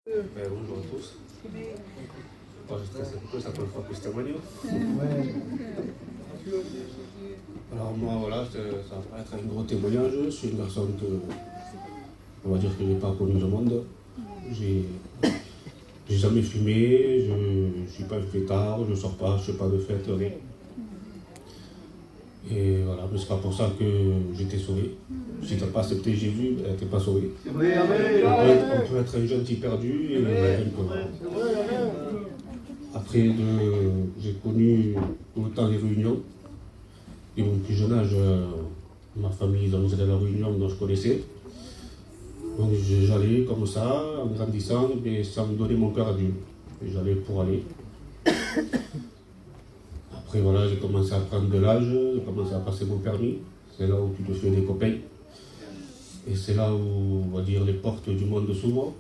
Bonjour à tous. Moi, je stresse un peu, ça peut faire plus témoigner. Alors moi, voilà, ça va être un gros témoignage. Je suis une personne que, on va dire que je n'ai pas connu le monde. J'ai jamais fumé, je ne suis pas un fêtard, je ne sors pas, je ne fais pas de fête, rien. Et voilà, mais c'est pas pour ça que j'étais sauvé. Si tu n'as pas accepté Jésus, tu n'es pas sauvé. On peut être un gentil perdu et un peu. Après, j'ai connu autant les réunions. Et mon plus jeune âge, ma famille, ils allaient à la réunion, donc je connaissais. Donc j'allais comme ça, en grandissant, mais sans me donner mon cœur à Dieu. Et j'allais pour aller. Après voilà, j'ai commencé à prendre de l'âge, j'ai commencé à passer mon permis. C'est là où tu te fais des copains. Et c'est là où, on va dire, les portes du monde s'ouvrent.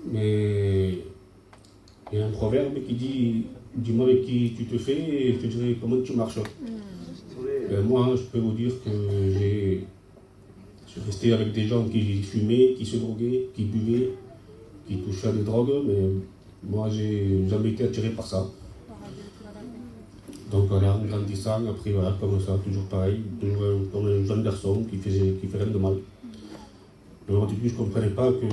Mais il y a un proverbe qui dit, dis-moi avec qui tu te fais et je te dirai comment tu marches. Moi, je peux vous dire que je suis resté avec des gens qui fumaient, qui se droguaient, qui buvaient, qui touchaient à des drogues, mais moi, j'ai jamais été attiré par ça. Donc voilà, en grandissant, après voilà, comme ça, toujours pareil, toujours comme un jeune garçon qui fait rien de mal. Mais au début, je ne comprenais pas que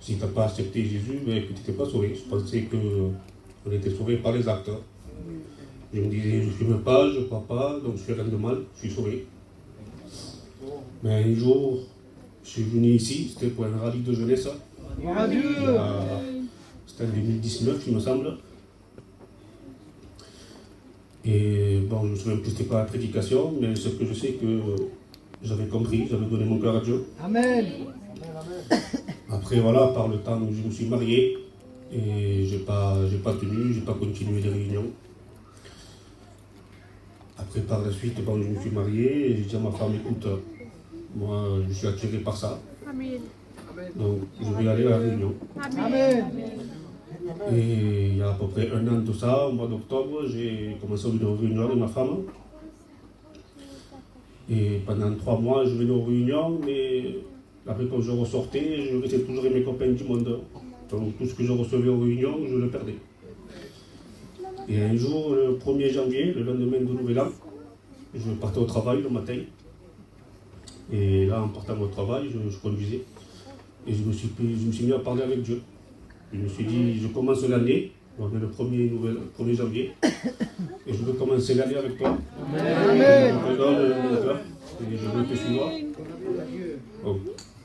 si tu n'as pas accepté Jésus, mais que tu n'étais pas sauvé. Je pensais qu'on était sauvé par les actes. Je me disais, je ne fume pas, je ne crois pas, donc je fais rien de mal, je suis sauvé. Mais un jour, je suis venu ici, c'était pour un rallye de jeunesse. C'était en 2019, il me semble. Et bon, je ne me souviens plus c'était quoi la prédication, mais ce que je sais que j'avais compris, j'avais donné mon cœur à Dieu. Amen. Après voilà, par le temps, je me suis marié et j'ai pas tenu, j'ai pas continué les réunions. Après par la suite, bon, je me suis marié et j'ai dit à ma femme, écoute, moi je suis attiré par ça. Amen. Donc je vais aller à la réunion. Amen. Et il y a à peu près un an de ça, au mois d'octobre, j'ai commencé une réunion avec ma femme. Et pendant 3 mois, je venais aux réunions, mais après quand je ressortais, je restais toujours avec mes copains du monde. Donc tout ce que je recevais aux réunions, je le perdais. Et un jour, le 1er janvier, le lendemain de Nouvel An, je partais au travail le matin. Et là, en partant au travail, je conduisais. Et je me suis mis à parler avec Dieu. Je me suis dit, je commence l'année, on est le 1er janvier, et je veux commencer l'année avec toi. Amen. Je te donne mon cœur, et je veux te suivre. Donc,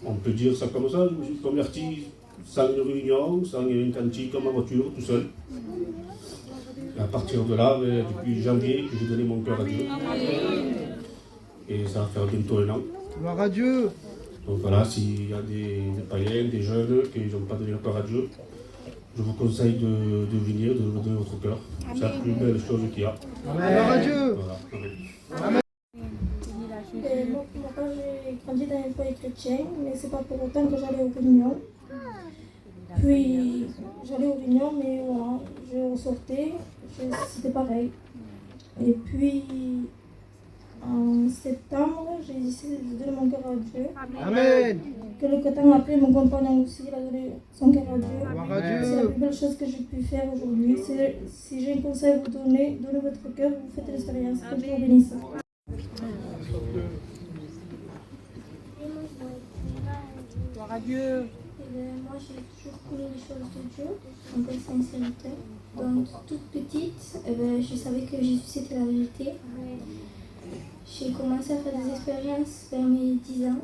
on peut dire ça comme ça, je me suis converti sans une réunion, sans une cantique, comme ma voiture, tout seul. Et à partir de là, depuis janvier, j'ai donné mon cœur à Dieu. Et ça va faire bientôt un an. Gloire à Dieu. Donc voilà, s'il y a des païens, des jeunes qui n'ont pas donné leur cœur à Dieu, je vous conseille de venir, de donner votre cœur. C'est la plus belle chose qu'il y a. Gloire à Dieu. Voilà. Amen. Moi, j'ai grandi dans un foyer chrétien, mais c'est pas pour autant que j'allais aux réunions. Puis j'allais aux réunions, mais voilà, je ressortais, c'était pareil. Et puis en septembre, j'ai décidé de donner mon cœur à Dieu. Amen. Quelques temps après, mon compagnon aussi, il a donné son cœur à Dieu. Gloire à C'est la Dieu. plus belle chose que j'ai pu faire aujourd'hui. Si j'ai un conseil à vous donner, donnez votre cœur, vous faites l'expérience. Que Dieu vous bénisse. Gloire à Dieu. Moi, j'ai toujours connu les choses de Dieu, en toute sincérité. Donc, toute petite, je savais que Jésus c'était la vérité. J'ai commencé à faire des expériences vers mes 10 ans.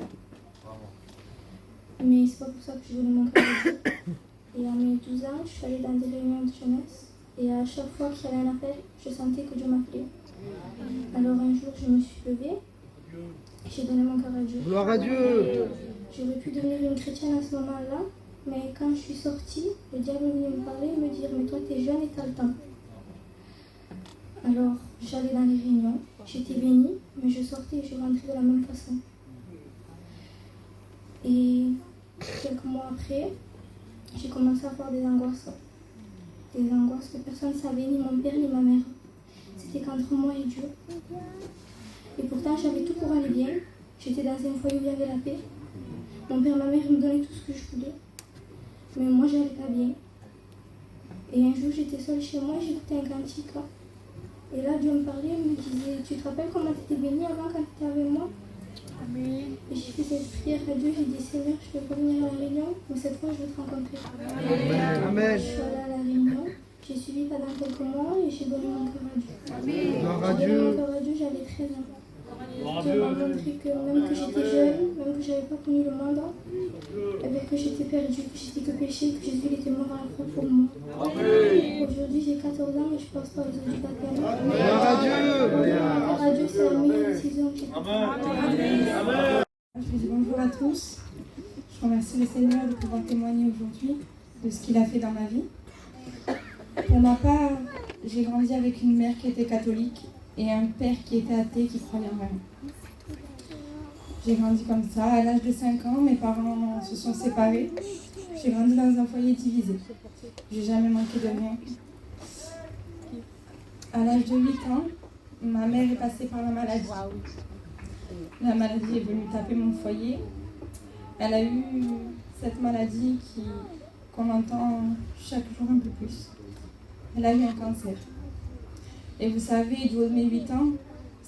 Mais c'est pas pour ça que j'ai donné mon cœur à Dieu. Et à mes 12 ans, je suis allée dans des réunions de jeunesse. Et à chaque fois qu'il y avait un appel, je sentais que Dieu m'appelait. Alors un jour, je me suis levée. J'ai donné mon cœur à Dieu. Gloire à Dieu. J'aurais pu devenir une chrétienne à ce moment-là, mais quand je suis sortie, le diable est venu me parler et me dire « Mais toi, t'es jeune et t'as le temps. » Alors, j'allais dans les réunions, j'étais bénie, mais je sortais et je rentrais de la même façon. Et quelques mois après, j'ai commencé à avoir des angoisses. Des angoisses que personne ne savait, ni mon père ni ma mère. C'était qu'entre moi et Dieu. Et pourtant, j'avais tout pour aller bien. J'étais dans un foyer où il y avait la paix. Mon père et ma mère me donnaient tout ce que je voulais. Mais moi, j'allais pas bien. Et un jour, j'étais seule chez moi, j'écoutais un cantique. Et là, Dieu me parlait, il me disait, tu te rappelles comment tu étais bénie avant quand tu étais avec moi? Amen. Et j'ai fait cette prière à Dieu, j'ai dit, Seigneur, je veux revenir à la réunion, mais cette fois, je veux te rencontrer. Amen. Je suis allée à la réunion, j'ai suivi pendant quelques mois et j'ai donné mon cœur à Dieu. Gloire à J'ai donné mon Dieu. cœur à Dieu, j'avais 13 ans. Dieu m'a montré que même que j'étais jeune, même que je n'avais pas connu le monde, eh bien, que j'étais perdue, que j'étais que péché, que Jésus était mort à la croix pour moi. Aujourd'hui, j'ai 14 ans et je passe par les éducateurs. Gloire à Dieu. Gloire à Dieu, c'est la meilleure décision que j'ai faite. Je dis bonjour à tous. Je remercie le Seigneur de pouvoir témoigner aujourd'hui de ce qu'il a fait dans ma vie. Pour ma part, j'ai grandi avec une mère qui était catholique et un père qui était athée, qui croyait en rien. J'ai grandi comme ça. À l'âge de 5 ans, mes parents se sont séparés. J'ai grandi dans un foyer divisé. J'ai jamais manqué de rien. À l'âge de 8 ans, ma mère est passée par la maladie. La maladie est venue taper mon foyer. Elle a eu cette maladie qu'on entend chaque jour un peu plus. Elle a eu un cancer. Et vous savez, du haut de mes 8 ans,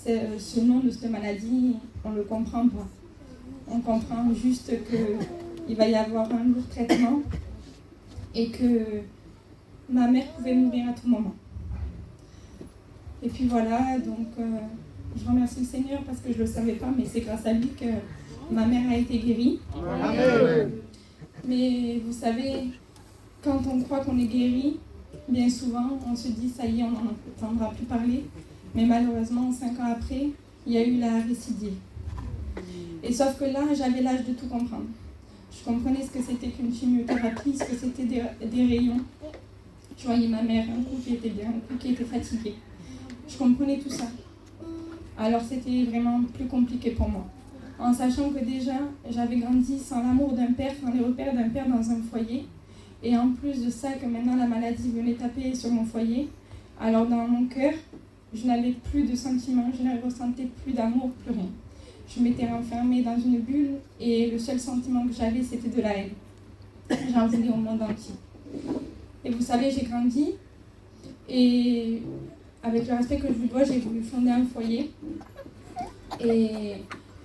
ce nom de cette maladie, on ne le comprend pas. On comprend juste qu'il va y avoir un lourd traitement et que ma mère pouvait mourir à tout moment. Et puis voilà, donc je remercie le Seigneur parce que je ne le savais pas, mais c'est grâce à lui que ma mère a été guérie. Amen. Mais vous savez, quand on croit qu'on est guéri, bien souvent, on se dit, ça y est, on n'en entendra plus parler. Mais malheureusement, 5 ans après, il y a eu la récidive. Et sauf que là, j'avais l'âge de tout comprendre. Je comprenais ce que c'était qu'une chimiothérapie, ce que c'était des rayons. Je voyais ma mère, un coup qui était bien, un coup qui était fatiguée. Je comprenais tout ça. Alors c'était vraiment plus compliqué pour moi. En sachant que déjà, j'avais grandi sans l'amour d'un père, sans les repères d'un père dans un foyer. Et en plus de ça, que maintenant la maladie venait taper sur mon foyer, alors dans mon cœur, je n'avais plus de sentiments, je ne ressentais plus d'amour, plus rien. Je m'étais renfermée dans une bulle et le seul sentiment que j'avais, c'était de la haine. J'en voulais au monde entier. Et vous savez, j'ai grandi et avec le respect que je vous dois, j'ai voulu fonder un foyer. Et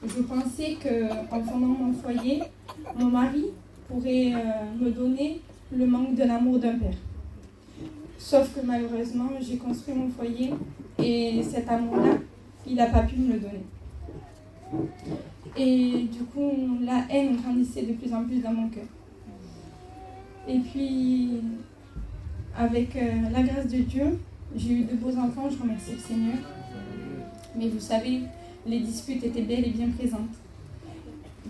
je pensais qu'en fondant mon foyer, mon mari pourrait me donner le manque de l'amour d'un père. Sauf que malheureusement, j'ai construit mon foyer et cet amour-là, il n'a pas pu me le donner. Et du coup, la haine grandissait de plus en plus dans mon cœur. Et puis, avec la grâce de Dieu, j'ai eu de beaux enfants, je remercie le Seigneur. Mais vous savez, les disputes étaient belles et bien présentes.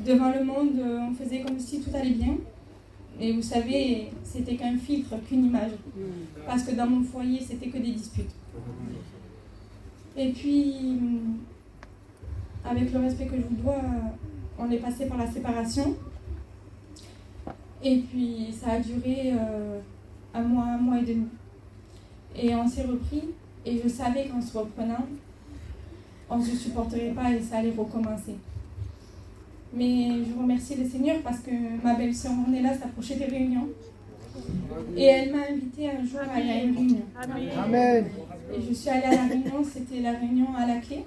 Devant le monde, on faisait comme si tout allait bien. Et vous savez, c'était qu'un filtre, qu'une image. Parce que dans mon foyer, c'était que des disputes. Et puis, avec le respect que je vous dois, on est passé par la séparation. Et puis, ça a duré un mois et demi. Et on s'est repris. Et je savais qu'en se reprenant, on ne se supporterait pas et ça allait recommencer. Mais je remercie le Seigneur parce que ma belle-sœur Ornella s'approchait des réunions. Et elle m'a invitée un jour à aller à une réunion. Amen. Et je suis allée à la réunion, c'était la réunion à la clé.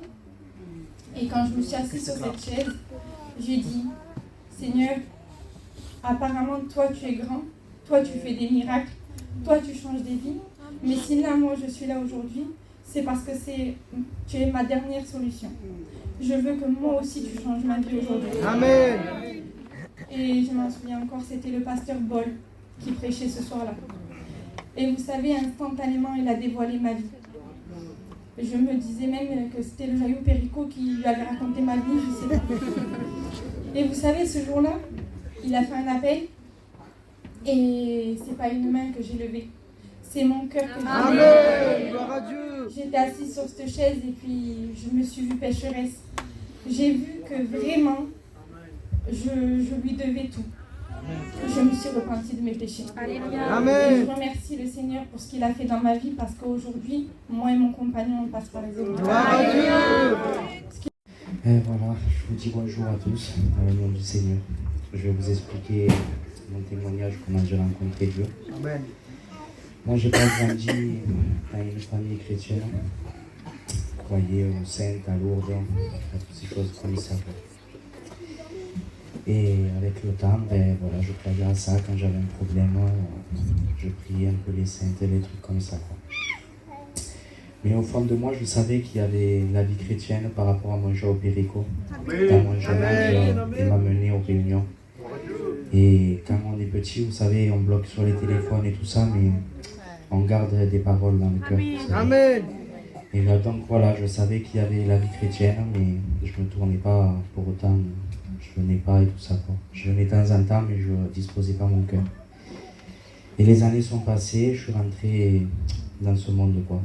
Et quand je me suis assise sur cette chaise, j'ai dit, Seigneur, apparemment toi tu es grand, toi tu fais des miracles, toi tu changes des vies. Mais si là moi je suis là aujourd'hui, c'est parce que tu es ma dernière solution. Je veux que moi aussi tu changes ma vie aujourd'hui. Amen. Et je m'en souviens encore, c'était le pasteur Boll qui prêchait ce soir-là. Et vous savez, instantanément, il a dévoilé ma vie. Je me disais même que c'était le Jaillot Péricot qui lui avait raconté ma vie, je sais pas. Et vous savez, ce jour-là, il a fait un appel et c'est pas une main que j'ai levée. C'est mon cœur que j'ai levé. Amen. Gloire à Dieu. J'étais assise sur cette chaise et puis je me suis vue pécheresse. J'ai vu que vraiment, je lui devais tout. Je me suis repentie de mes péchés. Amen. Et je remercie le Seigneur pour ce qu'il a fait dans ma vie parce qu'aujourd'hui, moi et mon compagnon, on passe par les épreuves. Gloire à Dieu. Et voilà, je vous dis bonjour à tous, dans le nom du Seigneur. je vais vous expliquer mon témoignage, comment j'ai rencontré Dieu. Amen. Moi, j'ai pas grandi dans une famille chrétienne, croyais aux saintes, à Lourdes, à toutes ces choses comme ça. Et avec le temps, ben, voilà, je croyais à ça. Quand j'avais un problème, je priais un peu les saintes et les trucs comme ça, quoi. Mais au fond de moi, je savais qu'il y avait la vie chrétienne par rapport à mon jour au Périco. Dans mon jeune âge, il m'a mené aux réunions. Et quand on est petit, vous savez, on bloque sur les téléphones et tout ça, mais on garde des paroles dans le cœur. Amen. Et là, donc voilà, je savais qu'il y avait la vie chrétienne, mais je ne me tournais pas pour autant, je venais pas et tout ça, quoi. Je venais de temps en temps, mais je ne disposais pas mon cœur. Et les années sont passées, je suis rentré dans ce monde, quoi.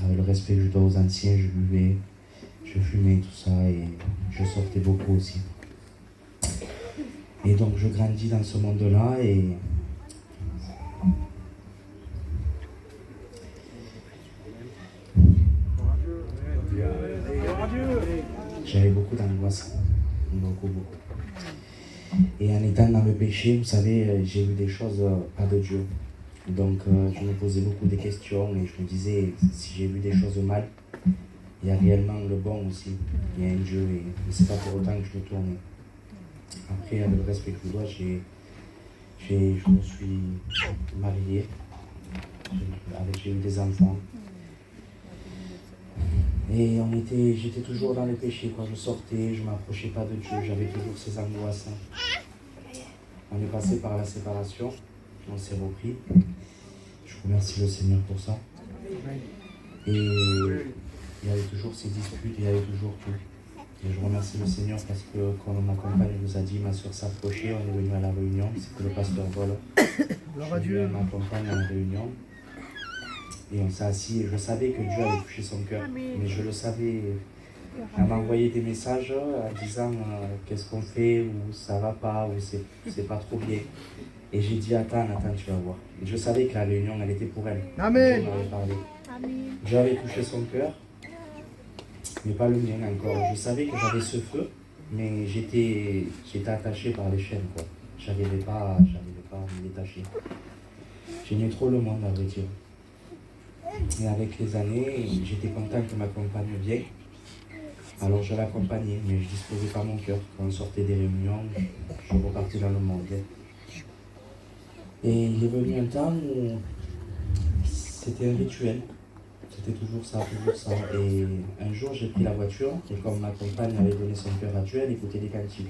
Avec le respect que je dois aux anciens, je buvais, je fumais, tout ça, et je sortais beaucoup aussi. Et donc je grandis dans ce monde-là, et j'avais beaucoup d'angoisse, beaucoup. Et en étant dans le péché, vous savez, j'ai vu des choses pas de Dieu. Donc je me posais beaucoup de questions et je me disais, si j'ai vu des choses mal, il y a réellement le bon aussi. Il y a un Dieu et c'est pas pour autant que je me tourne. Après, avec le respect que je dois, je me suis marié, j'ai eu des enfants. Et j'étais toujours dans le péché, quoi. Je sortais, je ne m'approchais pas de Dieu, j'avais toujours ces angoisses. On est passé par la séparation, on s'est repris. Je remercie le Seigneur pour ça. Et il y avait toujours ces disputes, il y avait toujours tout. Et je remercie le Seigneur parce que quand ma compagne nous a dit, ma soeur s'approchait, on est venu à la réunion, c'était le pasteur Vol. Gloire à Dieu. Ma compagne à la réunion. Et on s'est assis et je savais que Dieu avait touché son cœur. Mais je le savais. Elle m'a envoyé des messages en disant qu'est-ce qu'on fait, ou ça va pas, ou c'est pas trop bien. Et j'ai dit attends, tu vas voir. Et je savais que la réunion, elle était pour elle. Amen. Dieu m'avait parlé. Dieu avait touché son cœur, mais pas le mien encore. Je savais que j'avais ce feu, mais j'étais attaché par les chaînes, quoi. J'arrivais pas à me détacher. J'aimais trop le monde, à vrai dire. Et avec les années, j'étais content que ma compagne vienne. Alors je l'accompagnais, mais je ne disposais pas mon cœur. Quand on sortait des réunions, je repartais dans le monde. Et il est venu un temps où c'était un rituel. C'était toujours ça. Et un jour, j'ai pris la voiture, et comme ma compagne avait donné son cœur à Dieu, elle écoutait des cantiques.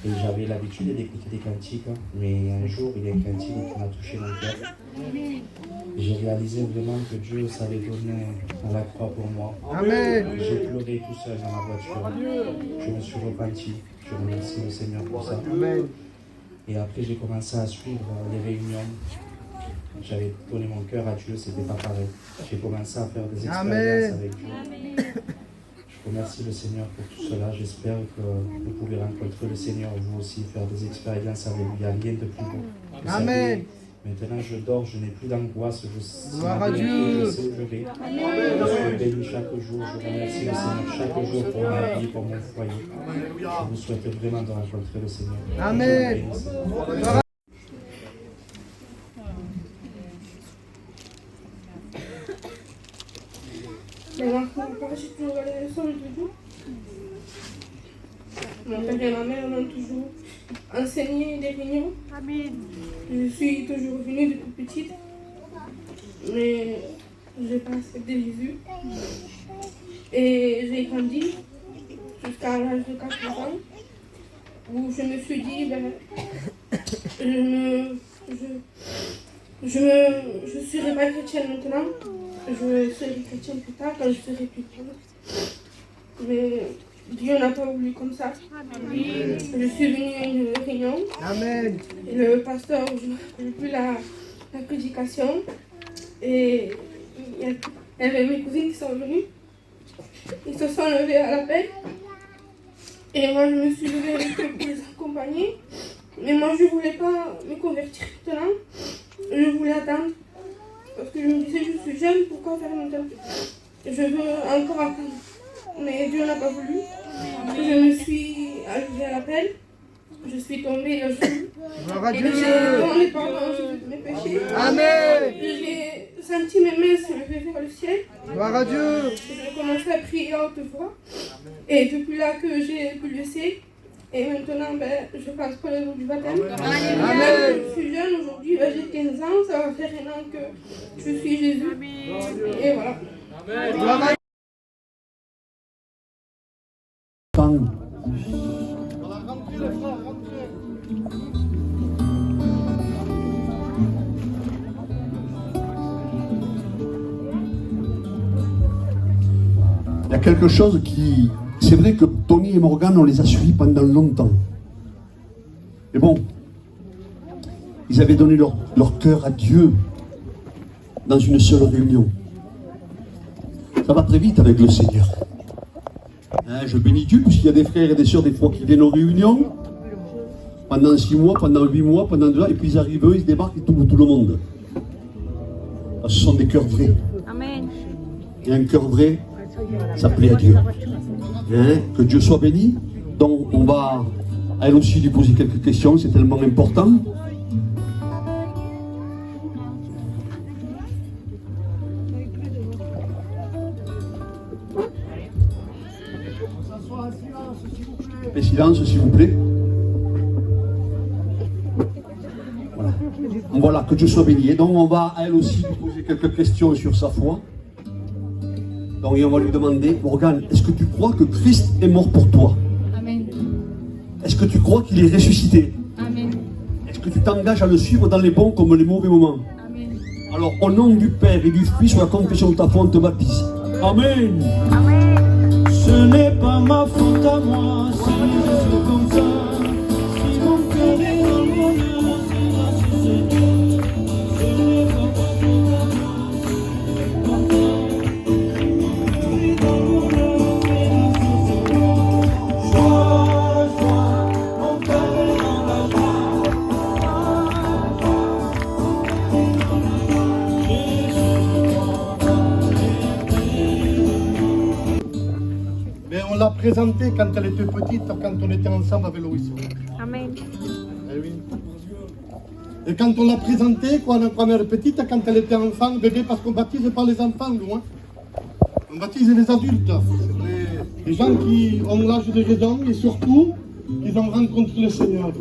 Et j'avais l'habitude d'écouter des cantiques, mais un jour, il y a un cantique qui m'a touché mon cœur. J'ai réalisé vraiment que Dieu s'avait donné à la croix pour moi. Amen. J'ai pleuré tout seul dans ma voiture. Je me suis repenti. Je remercie le Seigneur pour ça. Amen. Et après, j'ai commencé à suivre les réunions. J'avais donné mon cœur à Dieu, c'était pas pareil. J'ai commencé à faire des expériences avec Dieu. Je remercie le Seigneur pour tout cela. J'espère que vous pouvez rencontrer le Seigneur, vous aussi, faire des expériences avec lui. Il n'y a rien de plus beau. Vous Amen. savez, maintenant je dors, je n'ai plus d'angoisse. Gloire à Dieu. Je sais où je vais. Je suis béni chaque jour. Je remercie le Seigneur chaque jour pour ma vie, pour mon foyer. Je vous souhaite vraiment de rencontrer le Seigneur. Amen. Mais maintenant, j'ai toujours les leçons de Dieu. Mon père et ma mère m'ont toujours enseigné des réunions. Je suis toujours venue depuis petite, mais je n'ai pas accepté Jésus. Et j'ai grandi jusqu'à l'âge de 14 ans, où je me suis dit, je ne serai pas chrétienne maintenant. Je serai chrétienne plus tard, quand je serai plus grande. Mais Dieu n'a pas voulu comme ça. Je suis venue à une réunion. Amen. Et le pasteur, je ne me rappelle plus la prédication. Et il y avait mes cousines qui sont venues. Ils se sont levés à l'appel. Et moi, je me suis levée avec eux pour les accompagner. Mais moi, je ne voulais pas me convertir maintenant. Je voulais attendre. Parce que je me disais, je suis jeune, pourquoi faire maintenant? Je veux encore attendre. Mais Dieu n'a pas voulu. Je me suis arrivée à l'appel. je suis tombée le jour Gloire à et Dieu. j'ai demandé pardon à Jésus de mes péchés. Amen. J'ai senti mes mains se lever vers le ciel. Gloire à Dieu. J'ai commencé à prier à haute voix. Et depuis là que j'ai pu laisser, et maintenant je passe pour le jour du baptême. Amen. Je suis jeune aujourd'hui, j'ai 15 ans, ça va faire un an que je suis Jésus. Et voilà. Gloire à Dieu. Il y a quelque chose qui... C'est vrai que Tony et Morgane, on les a suivis pendant longtemps. Mais bon, ils avaient donné leur cœur à Dieu dans une seule réunion. Ça va très vite avec le Seigneur. Hein, je bénis Dieu, puisqu'il y a des frères et des sœurs des fois qui viennent aux réunions, pendant 6 mois, pendant 8 mois, pendant 2 ans, et puis ils arrivent, eux, ils se débarquent et tout le monde. Ce sont des cœurs vrais. Amen. Et un cœur vrai, ça plaît à Dieu. Hein, que Dieu soit béni. Donc on va à elle aussi lui poser quelques questions, c'est tellement important. Et silence s'il vous plaît. Voilà. Voilà, que Dieu soit béni. Et donc on va à elle aussi lui poser quelques questions sur sa foi. Donc on va lui demander, Morgane, est-ce que tu crois que Christ est mort pour toi? Amen. Est-ce que tu crois qu'il est ressuscité? Amen. Est-ce que tu t'engages à le suivre dans les bons comme les mauvais moments? Amen. Alors au nom du Père et du Fils, sur la confession de ta foi, on te baptise. Amen. Ce n'est pas ma faute à moi si je suis comme ça. Si mon cœur est dans le bonheur, c'est grâce au Seigneur. Ce n'est pas ma faute à moi si je suis comme ça. Je suis dans le bonheur, c'est grâce au Seigneur. Joie, joie, mon cœur est dans la joie. Mais on l'a présentée quand elle était petite, quand on était ensemble avec Loïs. Amen. Eh oui. Et quand on l'a présentée, quand elle était petite, quand elle était enfant, bébé, parce qu'on baptise pas les enfants, nous. Hein. On baptise les adultes. Les gens qui ont l'âge de raison et surtout, qui ont rencontré le Seigneur.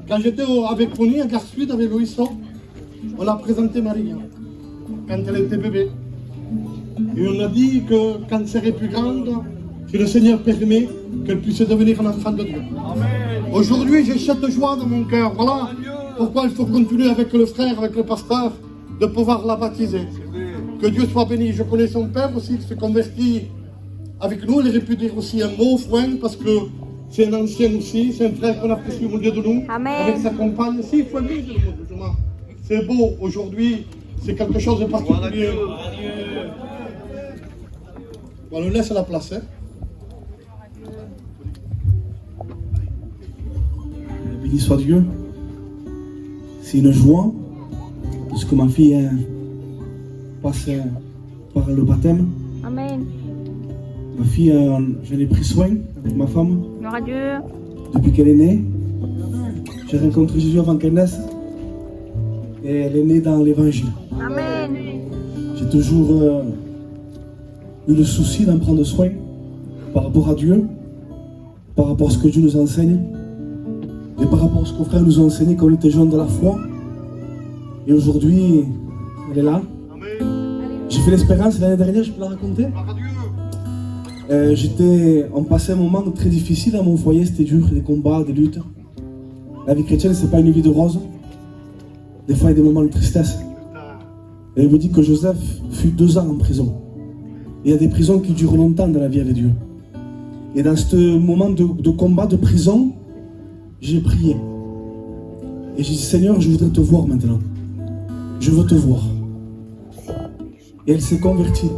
Quand j'étais avec Pony à Gare Sud, avec Loïs, on a présenté Marie, quand elle était bébé. Et on a dit que quand elle serait plus grande, si le Seigneur permet, qu'elle puisse devenir un enfant de Dieu. Aujourd'hui, j'ai cette joie dans mon cœur. Voilà pourquoi il faut continuer avec le frère, avec le pasteur, de pouvoir la baptiser. Que Dieu soit béni. Je connais son père aussi, qui se convertit avec nous. Il aurait pu dire aussi un mot, Fouin, parce que c'est un ancien aussi. C'est un frère qu'on apprécie au milieu de nous. Amen. Avec sa compagne. Si, Fouin, c'est beau. Aujourd'hui, c'est quelque chose de particulier. On le laisse à la place. Hein. Béni soit Dieu. C'est une joie de ce que ma fille passe par le baptême. Amen. Ma fille, j'en ai pris soin avec ma femme Gloire à Dieu. depuis qu'elle est née. J'ai rencontré Jésus avant qu'elle naisse. Et elle est née dans l'évangile. Amen. J'ai toujours eu le souci d'en prendre soin par rapport à Dieu, par rapport à ce que Dieu nous enseigne. Et par rapport à ce que nos frères nous ont enseigné quand on était jeunes de la foi. Et aujourd'hui, elle est là. J'ai fait l'expérience l'année dernière, je peux la raconter. On passait un moment très difficile dans mon foyer, c'était dur, des combats, des luttes. La vie chrétienne, c'est pas une vie de rose. Des fois, il y a des moments de tristesse. Et elle me dit que Joseph fut 2 ans en prison. Et il y a des prisons qui durent longtemps dans la vie avec Dieu. Et dans ce moment de combat, de prison, j'ai prié. Et j'ai dit, Seigneur, je voudrais te voir maintenant. Je veux te voir. Et elle s'est convertie.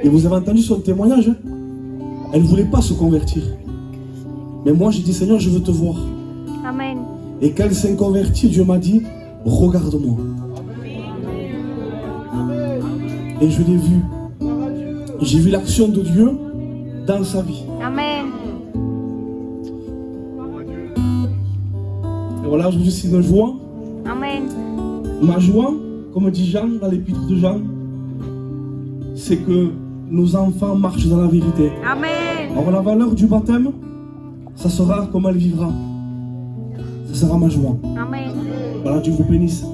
Et vous avez entendu son témoignage. Hein? Elle ne voulait pas se convertir. Mais moi, j'ai dit, Seigneur, je veux te voir. Amen. Et quand elle s'est convertie, Dieu m'a dit, regarde-moi. Et je l'ai vu. J'ai vu l'action de Dieu dans sa vie. Amen. voilà, aujourd'hui c'est une joie. Amen. Ma joie, comme dit Jean dans l'épître de Jean, c'est que nos enfants marchent dans la vérité. Amen. Alors la valeur du baptême, ça sera comme elle vivra. Ça sera ma joie. Amen. Voilà, Dieu vous bénisse.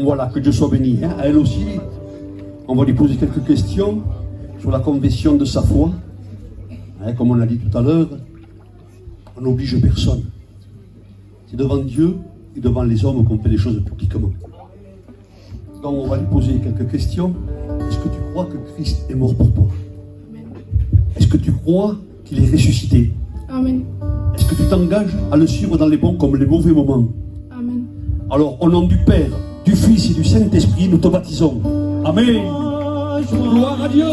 Voilà, que Dieu soit béni. Hein. À elle aussi, on va lui poser quelques questions sur la confession de sa foi. Hein, comme on l'a dit tout à l'heure, on n'oblige personne. C'est devant Dieu et devant les hommes qu'on fait les choses publiquement. Donc on va lui poser quelques questions. Est-ce que tu crois que Christ est mort pour toi? Est-ce que tu crois qu'il est ressuscité? Amen. Est-ce que tu t'engages à le suivre dans les bons comme les mauvais moments? Amen. Alors, au nom du Père, du Fils et du Saint-Esprit, nous te baptisons. Amen. Gloire à Dieu.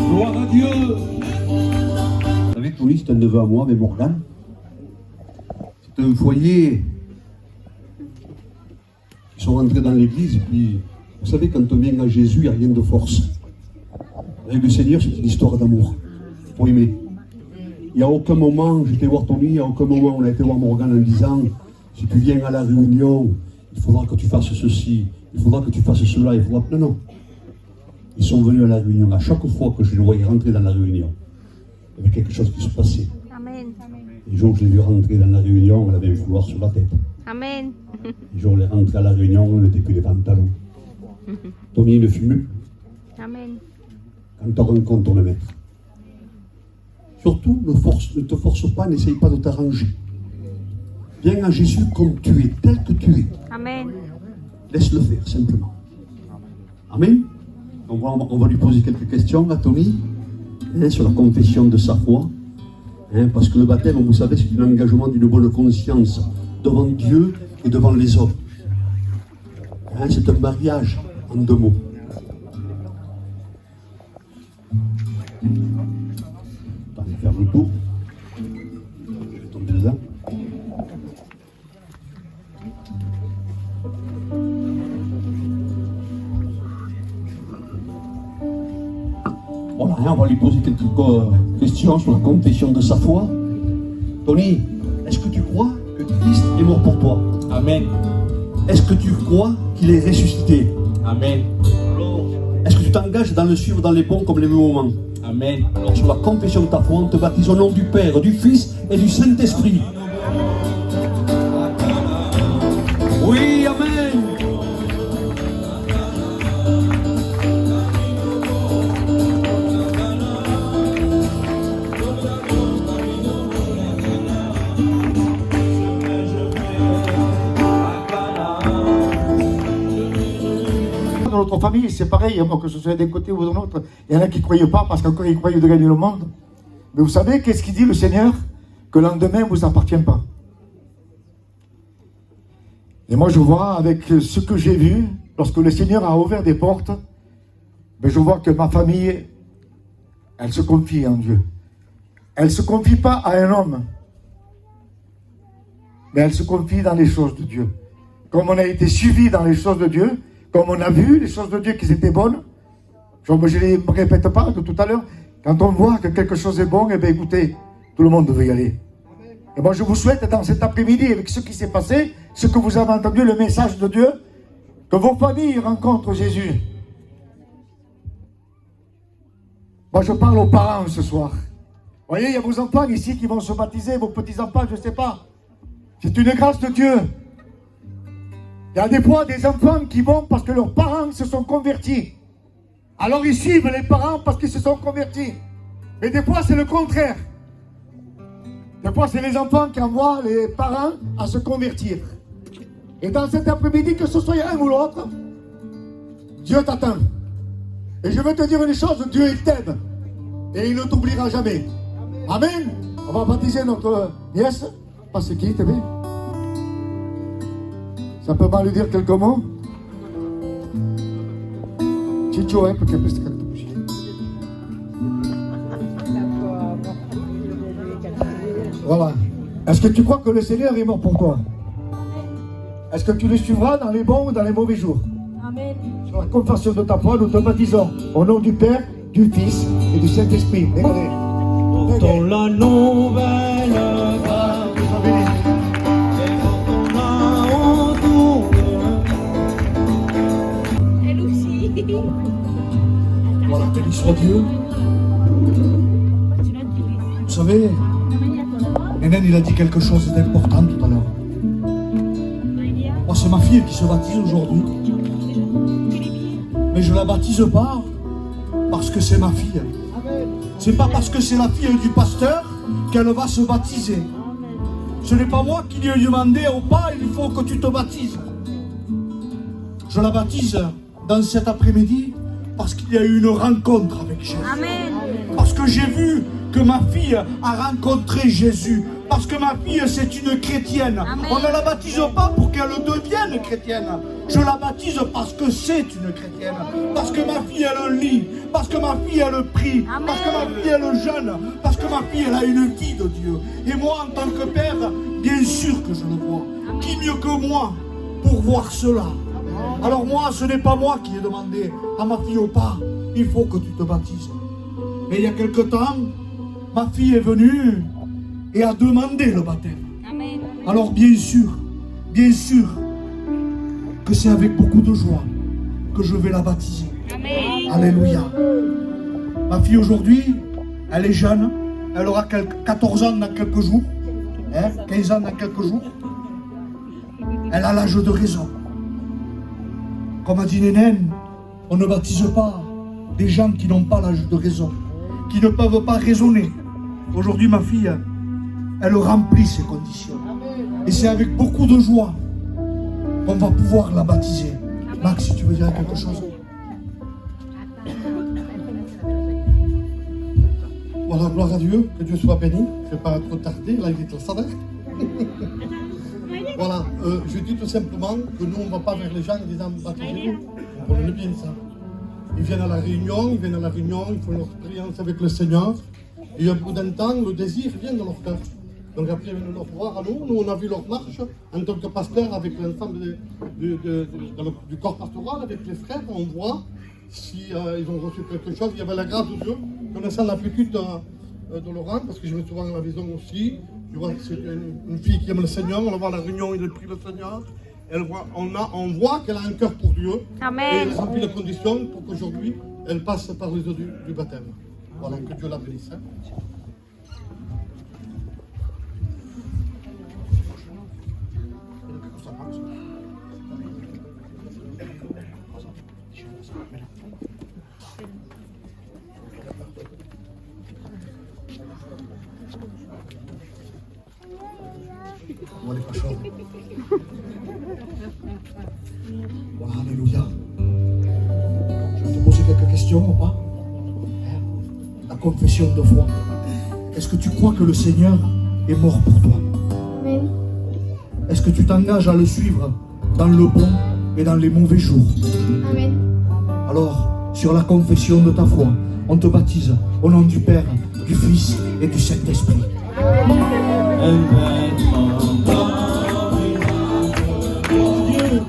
Gloire à Dieu. Vous savez, Tony, c'est un neveu à moi, mais Morgane. C'est un foyer. Ils sont rentrés dans l'église, et puis, vous savez, quand on vient à Jésus, il n'y a rien de force. Avec le Seigneur, c'est une histoire d'amour. Il faut aimer. Il n'y a aucun moment, j'étais voir Tony, il n'y a aucun moment on a été voir Morgane en disant, si tu viens à la réunion, il faudra que tu fasses ceci, il faudra que tu fasses cela, il faudra... Non, non. Ils sont venus à la réunion. À chaque fois que je les voyais rentrer dans la réunion, il y avait quelque chose qui se passait. Amen. Les jours où je l'ai vu rentrer dans la réunion, elle avait un foulard sur la tête. Amen. Les jours où elle est rentrée à la réunion, on n'était que des pantalons. Tony ne fume plus. Amen. Quand on rencontre ton maître. Surtout, ne te force pas, n'essaye pas de t'arranger. Viens à Jésus comme tu es, tel que tu es. Amen. Laisse-le faire, simplement. Amen. Donc on va lui poser quelques questions à Tony sur la confession de sa foi. Parce que le baptême, vous savez, c'est un engagement d'une bonne conscience devant Dieu et devant les hommes. C'est un mariage en 2 mots. Attends, je vais faire le tour. Je vais tomber dedans. Voilà, on va lui poser quelques questions sur la confession de sa foi. Tony, est-ce que tu crois que Christ est mort pour toi? Amen. Est-ce que tu crois qu'il est ressuscité? Amen. Alors, est-ce que tu t'engages dans le suivre dans les bons comme les mauvais moments? Amen. Alors, sur la confession de ta foi, on te baptise au nom du Père, du Fils et du Saint-Esprit. Oui, amen. Dans notre famille, c'est pareil, que ce soit d'un côté ou de l'autre. Il y en a qui ne croyaient pas parce qu'encore ils croyaient de gagner le monde. Mais vous savez, qu'est-ce qu'il dit le Seigneur? Que le lendemain ne vous appartient pas. Et moi, je vois avec ce que j'ai vu, lorsque le Seigneur a ouvert des portes, ben, je vois que ma famille, elle se confie en Dieu. Elle ne se confie pas à un homme, mais elle se confie dans les choses de Dieu. Comme on a été suivi dans les choses de Dieu, comme on a vu les choses de Dieu qui étaient bonnes, je ne me répète pas de tout à l'heure, quand on voit que quelque chose est bon, eh bien écoutez, tout le monde devrait y aller. Et moi je vous souhaite dans cet après-midi, avec ce qui s'est passé, ce que vous avez entendu, le message de Dieu, que vos familles rencontrent Jésus. Moi je parle aux parents ce soir. Vous voyez, il y a vos enfants ici qui vont se baptiser, vos petits-enfants, je ne sais pas. C'est une grâce de Dieu. Il y a des fois des enfants qui vont parce que leurs parents se sont convertis. Alors ils suivent les parents parce qu'ils se sont convertis. Mais des fois c'est le contraire. Des fois c'est les enfants qui envoient les parents à se convertir. Et dans cet après-midi, que ce soit un ou l'autre, Dieu t'attend. Et je veux te dire une chose, Dieu il t'aime. Et il ne t'oubliera jamais. Amen. On va baptiser notre nièce. Pas c'est qui, t'es bien? Ça peut pas lui dire quelques mots? Chicho, hein, porque queste quelque chose. Voilà. Est-ce que tu crois que le Seigneur est mort pour toi? Est-ce que tu le suivras dans les bons ou dans les mauvais jours? Amen. Sur la confession de ta foi, nous te baptisons au nom du Père, du Fils et du Saint-Esprit. Portons la nouvelle grâce et portons-la autour. Elle aussi. Voilà, béni soit Dieu. Vous savez, Nénen, il a dit quelque chose d'important tout à l'heure. Moi, c'est ma fille qui se baptise aujourd'hui. Mais je ne la baptise pas parce que c'est ma fille. C'est pas parce que c'est la fille du pasteur qu'elle va se baptiser. Ce n'est pas moi qui lui ai demandé au pas, il faut que tu te baptises. Je la baptise dans cet après-midi parce qu'il y a eu une rencontre avec Jésus. Amen. Parce que j'ai vu que ma fille a rencontré Jésus. Parce que ma fille, c'est une chrétienne. Amen. On ne la baptise pas pour qu'elle devienne chrétienne. Je la baptise parce que c'est une chrétienne. Parce que ma fille, elle lit. Parce que ma fille, elle prie. Amen. Parce que ma fille, elle jeûne. Parce que ma fille, elle a une vie de Dieu. Et moi, en tant que père, bien sûr que je le vois. Amen. Qui mieux que moi pour voir cela? Alors moi, ce n'est pas moi qui ai demandé à ma fille au pas, il faut que tu te baptises. Mais il y a quelque temps, ma fille est venue et a demandé le baptême. Amen. Alors bien sûr que c'est avec beaucoup de joie que je vais la baptiser. Amen. Alléluia. Ma fille aujourd'hui, elle est jeune, elle aura 14 ans dans quelques jours, 15 ans dans quelques jours. Elle a l'âge de raison. Comme a dit Nénen, on ne baptise pas des gens qui n'ont pas l'âge de raison, qui ne peuvent pas raisonner. Aujourd'hui, ma fille, elle remplit ces conditions. Et c'est avec beaucoup de joie qu'on va pouvoir la baptiser. Max, si tu veux dire quelque chose. Voilà, gloire à Dieu, que Dieu soit béni. Je ne vais pas trop tarder, là il est au salaire. Voilà, je dis tout simplement que nous on ne va pas vers les gens en disant baptisez-vous. On connaît bien ça. Ils viennent à la réunion, ils font leur expérience avec le Seigneur. Et un bout d'un temps, le désir vient dans leur cœur. Donc après, ils viennent nous voir à nous. Nous, on a vu leur marche en tant que pasteur avec l'ensemble du corps pastoral, avec les frères. On voit si ils ont reçu quelque chose. Il y avait la grâce de Dieu. Connaissant la petite de Laurent, parce que je vais souvent à la maison aussi. Tu vois, c'est une fille qui aime le Seigneur. On la voit à la réunion, il prie le Seigneur. On voit qu'elle a un cœur pour Dieu. Amen. Et elle remplit les conditions pour qu'aujourd'hui, elle passe par les eaux du baptême. Voilà, que Dieu la bénisse. Hein. Voilà, alléluia. Je vais te poser quelques questions, papa. La confession de foi. Est-ce que tu crois que le Seigneur est mort pour toi? Amen. Est-ce que tu t'engages à le suivre dans le bon et dans les mauvais jours? Amen. Alors, sur la confession de ta foi, on te baptise au nom du Père, du Fils et du Saint-Esprit. Un vêtement blanc, Dieu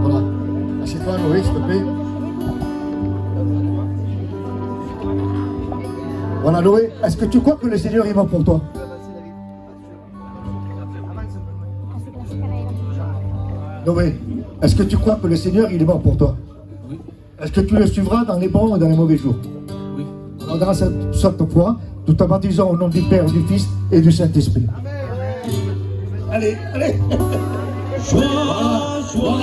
Voilà. Assieds-toi, Noé, s'il te plaît. Voilà, Noé, est-ce que tu crois que le Seigneur est mort pour toi? Noé, est-ce que tu crois que le Seigneur, il est mort pour toi? Oui. Est-ce que tu le suivras dans les bons et dans les mauvais jours? Oui. Alors, dans cette foi, nous te baptisons au nom du Père, du Fils et du Saint-Esprit. Allez, allez. Joie, joie,